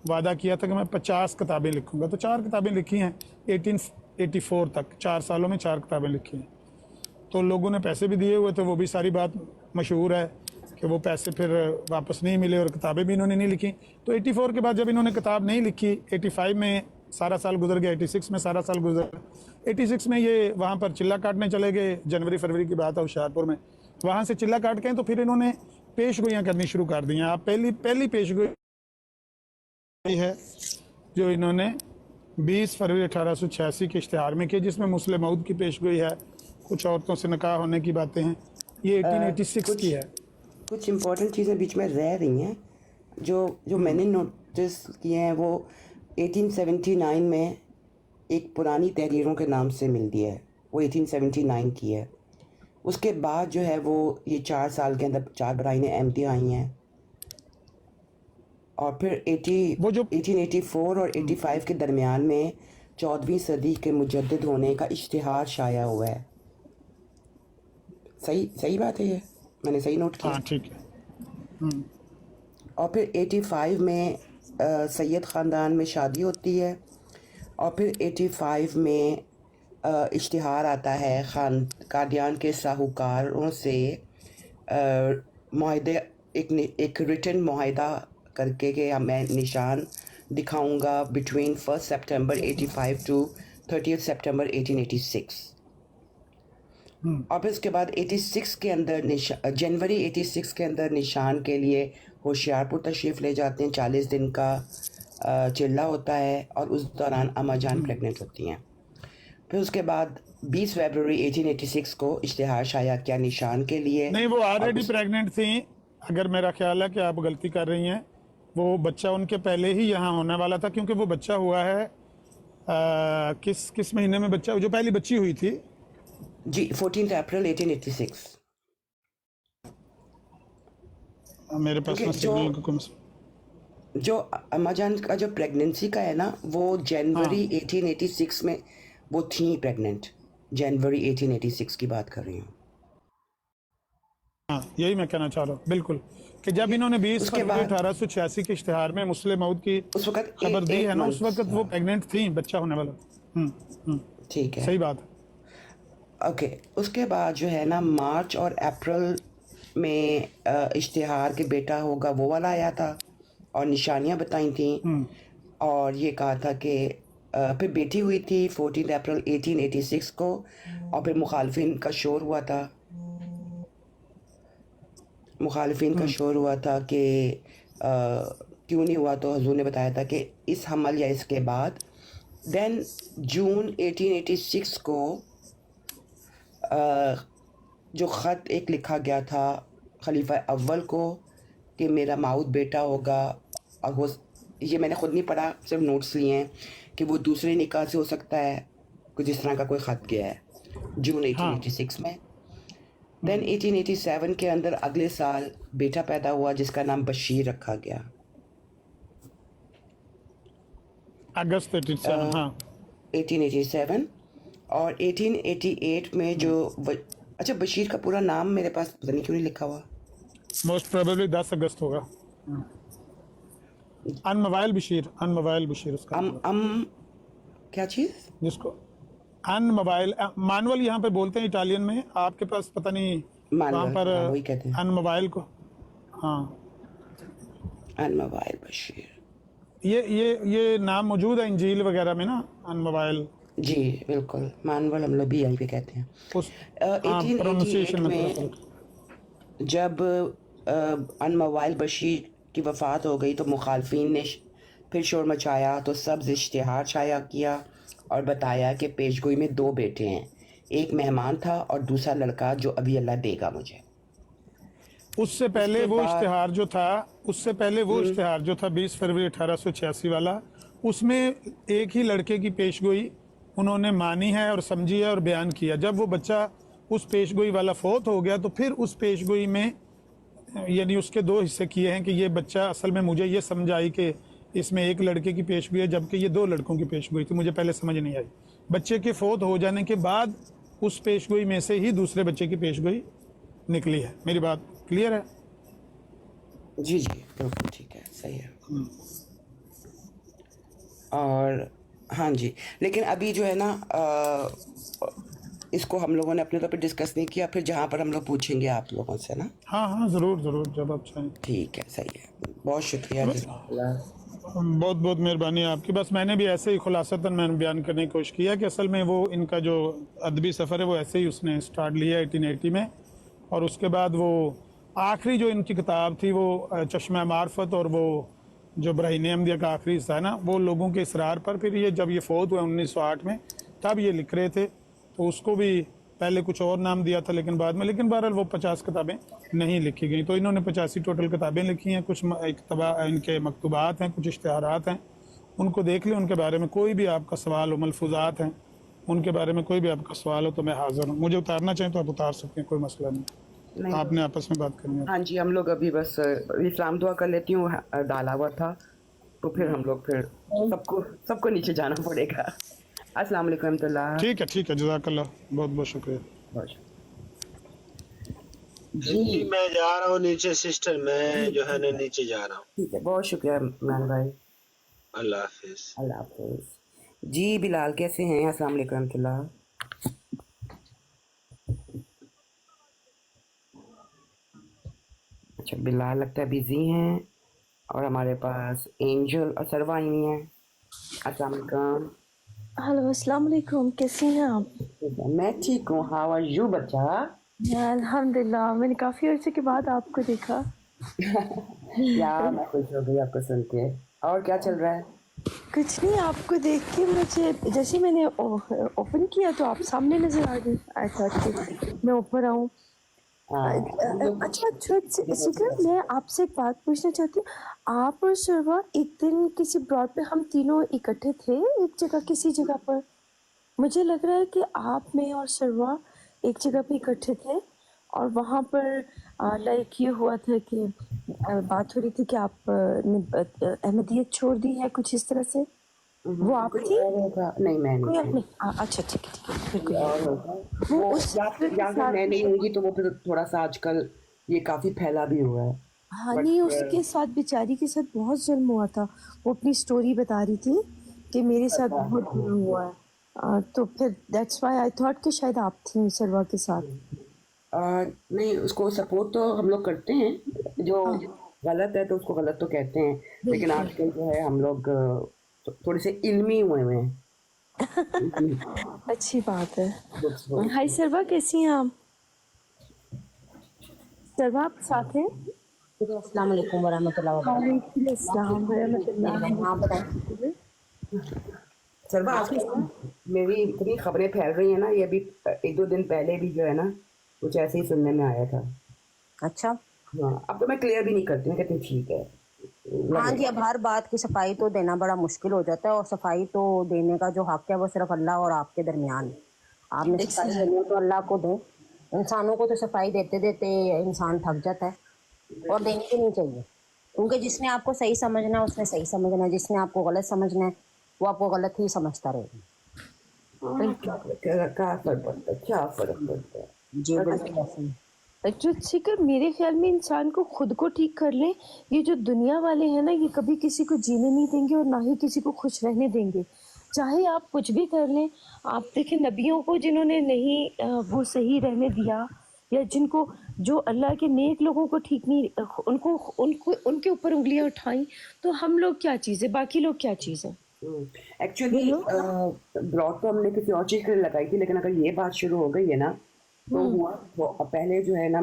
وعدہ کیا تھا کہ میں 50 کتابیں لکھوں گا، تو 4 کتابیں لکھی ہیں 1884 تک، 4 سالوں میں 4 کتابیں لکھی ہیں. تو لوگوں نے پیسے بھی دیے ہوئے تھے، وہ بھی ساری بات مشہور ہے کہ وہ پیسے پھر واپس نہیں ملے اور کتابیں بھی انہوں نے نہیں لکھی. تو 84 کے بعد جب انہوں نے کتاب نہیں لکھی، 85 میں سارا سال گزر گیا، 86 میں سارا سال گزر گیا. 86 میں یہ وہاں پر چلہ کاٹنے چلے گئے، جنوری فروری کی بات ہے ہوشیارپور میں. وہاں سے چلہ کاٹ کے تو پھر انہوں نے پیش گوئیاں کرنی شروع کر دی ہیں. آپ پہلی پیش گوئی ہے جو انہوں نے 20 فروری 1886 کے اشتہار میں کی، جس میں مسلم موعود کی پیش گوئی ہے، کچھ عورتوں سے نکاح ہونے کی باتیں ہیں. یہ 1886 کی ہے. کچھ امپورٹنٹ چیزیں بیچ میں رہ رہی ہیں جو میں نے نوٹس کیے ہیں. وہ 1879 میں ایک پرانی تحریروں کے نام سے ملتی ہے، وہ 1879 کی ہے. اس کے بعد جو ہے وہ یہ 4 سال کے اندر 4 برائنیں احمدی آئی ہیں، اور پھر 1884 اور 85 کے درمیان میں 14ویں صدی کے مجدد ہونے کا اشتہار شائع ہوا ہے. صحیح بات ہے، یہ میں نے صحیح نوٹ کیا؟ ہاں ٹھیک ہے. اور پھر 85 میں سید خاندان میں شادی ہوتی ہے، اور پھر 85 میں اشتہار آتا ہے قادیان کے ساہوکاروں سے معاہدے، ایک ریٹن معاہدہ کر کے کہ میں نشان دکھاؤں گا بٹوین 1 سپٹمبر 85 ٹو 30 سپٹمبر 1886. اور پھر اس کے بعد 86 کے اندر جنوری 86 کے اندر نشان کے لیے ہوشیارپور تشریف لے جاتے ہیں. 40 دن کا چلہ ہوتا ہے، اور اس دوران اما جان پریگننٹ ہوتی ہیں. پھر اس کے بعد 20 فیبروری 1886 کو اشتہار شائع کیا نشان کے لیے. نہیں، وہ آلریڈی پریگننٹ تھیں. اگر میرا خیال ہے کہ آپ غلطی کر رہی ہیں، وہ بچہ ان کے پہلے ہی یہاں ہونے والا تھا، کیونکہ وہ بچہ ہوا ہے کس مہینے میں بچہ جو پہلی بچی ہوئی تھی؟ جی 14 اپریل 1886. میرے پاس جو اما جان کا جو پریگننسی کا ہے نا، وہ جنوری 1886 میں وہ تھیں پریگننٹ. جنوری 1886 کی بات کر رہی ہوں. ہاں، یہی میں کہنا چاہ رہا ہوں بالکل، کہ جب انہوں نے 20 فروری 1886 کے اشتہار میں مسلم موعود کی خبر دی ہے نا، اس وقت وہ پریگننٹ تھیں، بچہ ہونے والا. ٹھیک ہے، صحیح بات ہے. اوکے. اس کے بعد جو ہے نا مارچ اور اپریل میں اشتہار کے بیٹا ہوگا وہ والا آیا تھا، اور نشانیاں بتائی تھیں، اور یہ کہا تھا کہ پھر بیٹی ہوئی تھی 14 اپریل 1886 کو، اور پھر مخالفین کا شور ہوا تھا کہ کیوں نہیں ہوا. تو حضور نے بتایا تھا کہ اس حمل یا اس کے بعد. دین جون 1886 کو جو خط ایک لکھا گیا تھا خلیفہ اول کو کہ میرا موعود بیٹا ہوگا، اور وہ یہ میں نے خود نہیں پڑھا، صرف نوٹس لیے ہیں کہ وہ دوسرے نکاح سے ہو سکتا ہے، کچھ اس طرح کا کوئی خط گیا ہے جون 1886 میں. دین 1887 کے اندر اگلے سال بیٹا پیدا ہوا جس کا نام بشیر رکھا گیا. اگست 1887. اور 1888 میں جو اچھا بشیر کا پورا نام میرے پاس پتہ نہیں کیوں نہیں لکھا ہوا. موسٹ پروبیبلی 10 اگست ہوگا. موبائل بشیر اس کا کیا چیز جس کو موبائل مانول یہاں پہ بولتے ہیں اٹالین میں. آپ کے پاس پتہ نہیں وہاں پر وہی کہتے ہیں موبائل کو. ہاں، موبائل بشیر. یہ نام موجود ہے انجیل وغیرہ میں نا، موبائل. جی بالکل، مانول ہم لوگ بھی یہیں پہ کہتے ہیں. 1888 میں جب موبائل بشیر کی وفات ہو گئی تو مخالفین نے پھر شور مچایا، تو سبز اشتہار شائع کیا اور بتایا کہ پیشگوئی میں 2 بیٹے ہیں، ایک مہمان تھا اور دوسرا لڑکا جو ابھی اللہ دے گا مجھے. اس سے پہلے وہ اشتہار جو تھا 20 فروری 1886 والا، اس میں ایک ہی لڑکے کی پیشگوئی انہوں نے مانی ہے اور سمجھی ہے اور بیان کیا. جب وہ بچہ اس پیشگوئی والا فوت ہو گیا تو پھر اس پیشگوئی میں یعنی اس کے 2 حصے کیے ہیں کہ یہ بچہ اصل میں مجھے یہ سمجھ آئی کہ اس میں ایک لڑکے کی پیشگوئی ہے، جبکہ یہ 2 لڑکوں کی پیشگوئی تھی. مجھے پہلے سمجھ نہیں آئی. بچے کے فوت ہو جانے کے بعد اس پیشگوئی میں سے ہی دوسرے بچے کی پیشگوئی نکلی ہے. میری بات کلیئر ہے؟ جی بالکل ٹھیک ہے، صحیح ہے. اور ہاں جی، لیکن ابھی جو ہے نا اس کو ہم لوگوں نے اپنے طور پہ ڈسکس نہیں کیا، پھر جہاں پر ہم لوگ پوچھیں گے آپ لوگوں سے نا. ہاں ہاں ضرور ضرور، جب آپ چاہیں. ٹھیک ہے، صحیح ہے، بہت شکریہ، جزاک اللہ. بہت بہت مہربانی آپ کی. بس میں نے بھی ایسے ہی خلاصتاً میں نے بیان کرنے کی کوشش کیا کہ اصل میں وہ ان کا جو ادبی سفر ہے وہ ایسے ہی اس نے اسٹارٹ لیا 1880 میں، اور اس کے بعد وہ آخری جو ان کی کتاب تھی وہ چشمہ معرفت، اور وہ جو براہین احمدیہ کا آخری حصہ ہے نا، وہ لوگوں کے اصرار پر پھر یہ جب یہ فوت ہوئے 1908 میں تب یہ لکھ رہے تھے. تو اس کو بھی پہلے کچھ اور نام دیا تھا لیکن بعد میں، لیکن بہرحال وہ 50 کتابیں نہیں لکھی گئیں. تو انہوں نے 85 ٹوٹل کتابیں لکھی ہیں. کچھ ان کے مکتوبات ہیں، کچھ اشتہارات ہیں، ان کو دیکھ لیں. ان کے بارے میں کوئی بھی آپ کا سوال ہو، ملفوظات ہیں، ان کے بارے میں کوئی بھی آپ کا سوال ہو تو میں حاضر ہوں. مجھے اتارنا چاہیں تو آپ اتار سکتے ہیں، کوئی مسئلہ نہیں. نہیں، آپ نے آپس میں بات کرنی ہے. ہاں جی، ہم لوگ ابھی بس اسلام دعا کر لیتی ہوں، ڈالا ہوا تھا تو پھر ہم لوگ پھر سب کو نیچے جانا پڑے گا. السلام علیکم ورحمۃ اللہ. ٹھیک ہے ٹھیک ہے، جزاک اللہ، بہت بہت شکریہ. بہت شکریہ. جی میں جا رہا ہوں نیچے سسٹر، میں جو ہے نا نیچے جا رہا ہوں. ٹھیک ہے، بہت شکریہ عمران بھائی. اللہ حافظ. اللہ حافظ. جی بلال کیسے ہیں؟ السلام علیکم ورحمۃ اللہ. اچھا، بلال لگتا ہے بزی ہیں. اور ہمارے پاس اینجل اور سروا آئی ہوئی ہیں. السلام علیکم. ہلو، السلام علیکم، کیسی ہیں آپ؟ میں ٹھیک ہوں. ہاؤ آر یو بچہ؟ الحمد للہ، میں نے کافی عرصے کے بعد آپ کو دیکھا. یار میں خوش ہو گئی آپ کو سن کے. اور کیا چل رہا ہے؟ کچھ نہیں، آپ کو دیکھ کے مجھے جیسے میں نے اوپن کیا تو آپ سامنے نظر آ گئی. ایسا کہ میں اوپر آؤں. اچھا شکر، میں آپ سے ایک بات پوچھنا چاہتی ہوں. آپ اور شروا ایک دن کسی براڈ پہ ہم تینوں اکٹھے تھے ایک جگہ، کسی جگہ پر. مجھے لگ رہا ہے کہ آپ، میں اور شروا ایک جگہ پہ اکٹھے تھے، اور وہاں پر لائک یہ ہوا تھا کہ بات ہو رہی تھی کہ آپ نے احمدیت چھوڑ دی ہے، کچھ اس طرح سے. وہ آپ کوئی تھی؟ اور ہوگا؟ نہیں میں کوئی نہیں اور تھی. نہیں؟ اچھا ٹھیک ہے ٹھیک ہے، پھر کوئی اور اور. ہوگا وہ وہ، اس یا کے اگر میں ساتھ نہیں ہوں گی تو وہ پھر تھوڑا سا آج کل یہ کافی پھیلا بھی ہوا ہے. ہاں بٹ نہیں، اس کے ساتھ بیچاری کے ساتھ بہت ظلم ہوا تھا. وہ اپنی سٹوری بتا رہی تھی کہ میرے ساتھ بہت ظلم ہوا ہے. تو پھر دیٹس وائی آئی تھاٹ کہ شاید آپ تھیں سروا کے ساتھ. نہیں، اس کو سپورٹ تو ہم لوگ کرتے ہیں، جو غلط ہے تو اس کو غلط تو کہتے ہیں، لیکن آج کل جو ہے ہم لوگ تھوڑے سے علمی ہوئے ہوئے ہیں. اچھی بات ہے. ہائی سروا، کیسی ہیں آپ؟ سروا آپ ساتھ ہیں؟ السلام علیکم ورحمۃ اللہ وبرکاتہ. وعلیکم السلام ورحمۃ اللہ آپ بتائیں. وبرکاتہ. سروا آج کل نا میری اتنی خبریں پھیل رہی ہیں نا، یہ بھی 1-2 دن پہلے بھی جو ہے نا کچھ ایسے ہی سننے میں آیا تھا. اچھا، ہاں، اب تو میں کلیئر بھی نہیں کرتی ہوں، کہتی ہوں ٹھیک ہے. ہاں جی، اب ہر بات کی صفائی تو دینا بڑا مشکل ہو جاتا ہے، اور صفائی تو دینے کا جو حق ہے وہ صرف اللہ اور آپ کے درمیان ہے. آپ نے صفائی دینی ہے تو اللہ کو دیں. انسانوں کو تو صفائی دیتے دیتے انسان تھک جاتا ہے، اور دینی بھی نہیں چاہیے، کیونکہ جس نے آپ کو صحیح سمجھنا ہے اس نے صحیح سمجھنا ہے، جس نے آپ کو غلط سمجھنا ہے وہ آپ کو غلط ہی سمجھتا رہے گا. کیا فرق پڑتا ہے، کیا فرق پڑتا ہے. جی بالکل ایسے ہی. جو شکر، میرے خیال میں انسان کو خود کو ٹھیک کر لیں. یہ جو دنیا والے ہیں نا، یہ کبھی کسی کو جینے نہیں دیں گے اور نہ ہی کسی کو خوش رہنے دیں گے، چاہے آپ کچھ بھی کر لیں. آپ دیکھیں نبیوں کو جنہوں نے نہیں وہ صحیح رہنے دیا، یا جن کو، جو اللہ کے نیک لوگوں کو ٹھیک نہیں، ان کے اوپر انگلیاں اٹھائیں، تو ہم لوگ کیا چیز ہے، باقی لوگ کیا چیز ہے. ایکچولی بلاگ تو ہم نے کسی اور چیز کے لیے لگائی تھی، لیکن اگر یہ بات شروع ہو گئی ہے نا تو ہوا پہلے جو ہے نا